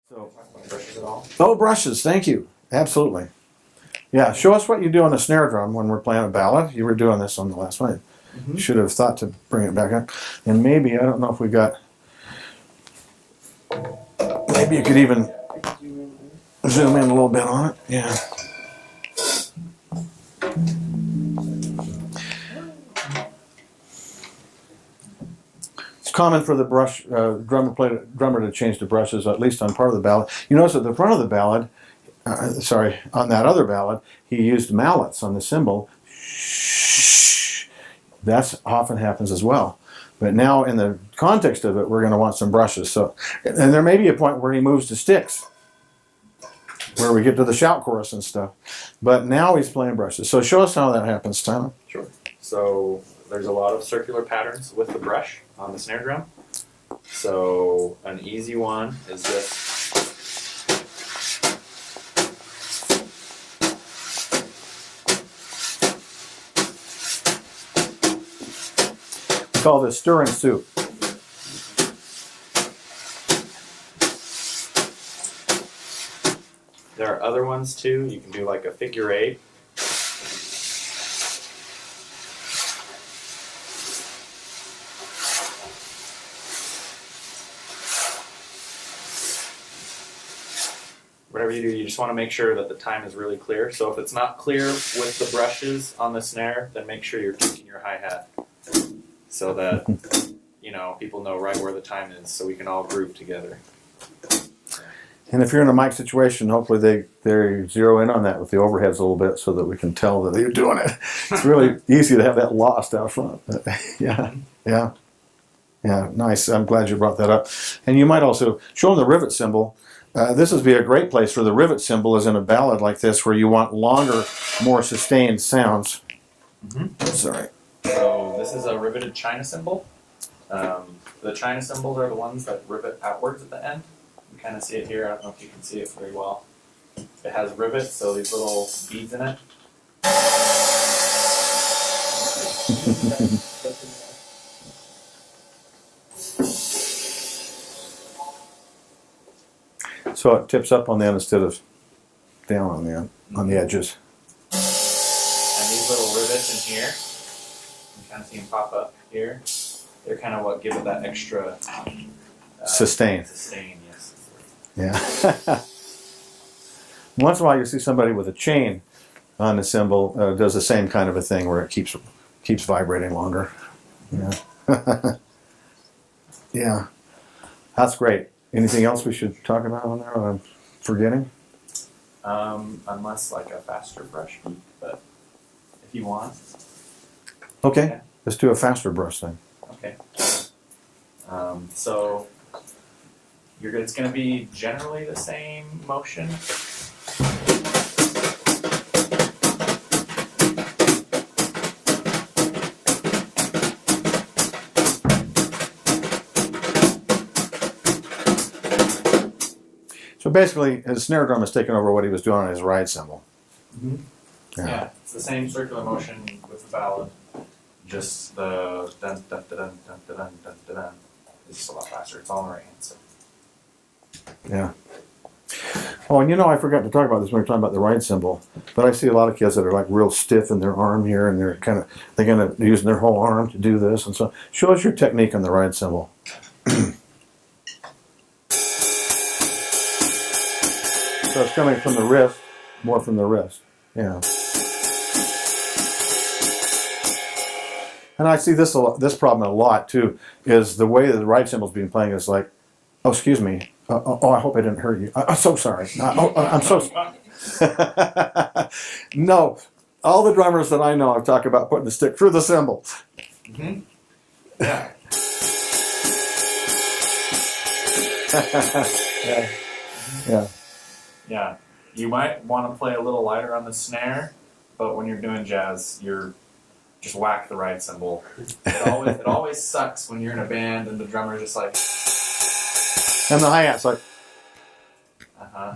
So, Brushes at all? oh, brushes, thank you. Absolutely. Yeah, show us what you do on the snare drum when we're playing a ballad. You were doing this on the last one. Mm-hmm. Should have thought to bring it back up. And maybe, I don't know if we got, maybe you could even zoom in a little bit on it. Yeah. It's common for the drummer to change the brushes, at least on part of the ballad. You notice at the front of the ballad, on that other ballad, he used mallets on the cymbal. That often happens as well. But now in the context of it, we're going to want some brushes. So, and there may be a point where he moves to sticks, where we get to the shout chorus and stuff. But now he's playing brushes. So show us how that happens, Tyler. Sure. So there's a lot of circular patterns with the brush on the snare drum. So an easy one is just We call this stir and soup. There are other ones too. You can do like a figure eight. Whatever you do, you just want to make sure that the time is really clear. So if it's not clear with the brushes on the snare, then make sure you're kicking your hi-hat so that people know right where the time is, so we can all group together. And if you're in a mic situation, hopefully they zero in on that with the overheads a little bit so that we can tell that they're doing it. It's really easy to have that lost out front. Yeah, nice. I'm glad you brought that up. And you might also show them the rivet cymbal. This would be a great place for the rivet cymbal is in a ballad like this where you want longer, more sustained sounds. Mm-hmm. Sorry. So this is a riveted China cymbal. The China cymbals are the ones that rivet outwards at the end. You kind of see it here. I don't know if you can see it very well. It has rivets, so these little beads in it. So it tips up on the end instead of down on the edges. And these little rivets in here, you kind of see them pop up here. They're kind of what give it that extra Sustain. Sustain, yes. Yeah. Once in a while, you see somebody with a chain on the cymbal does the same kind of a thing where it keeps vibrating longer. Yeah. Yeah. That's great. Anything else we should talk about on there? I'm forgetting. Unless like a faster brush beat, but if you want. Okay. Yeah. Let's do a faster brush then. Okay. So it's going to be generally the same motion. So basically, his snare drum is taking over what he was doing on his ride cymbal. Mm-hmm. Yeah, it's the same circular motion with the ballad. Just the dun dun dun dun dun dun dun dun dun. It's just a lot faster. It's all in the right hand. So. Yeah. Oh, and I forgot to talk about this when we were talking about the ride cymbal. But I see a lot of kids that are like real stiff in their arm here, and they're using their whole arm to do this. And so, show us your technique on the ride cymbal. So it's coming from the wrist, more from the wrist. Yeah. And I see this problem a lot too. Is the way that the ride cymbal's being playing is like, oh, excuse me. I hope I didn't hurt you. I'm so sorry. I'm so sorry. No, all the drummers that I know have talked about putting the stick through the cymbal. Mm-hmm. Yeah. Yeah. Yeah. Yeah. You might want to play a little lighter on the snare, but when you're doing jazz, you're just whack the ride cymbal. It always sucks when you're in a band and the drummer's just like. And the hi-hat's like. Uh-huh.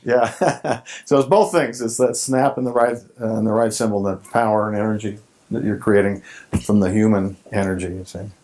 Yeah. So it's both things. It's that snap in the right cymbal, the power and energy that you're creating from the human energy. You see.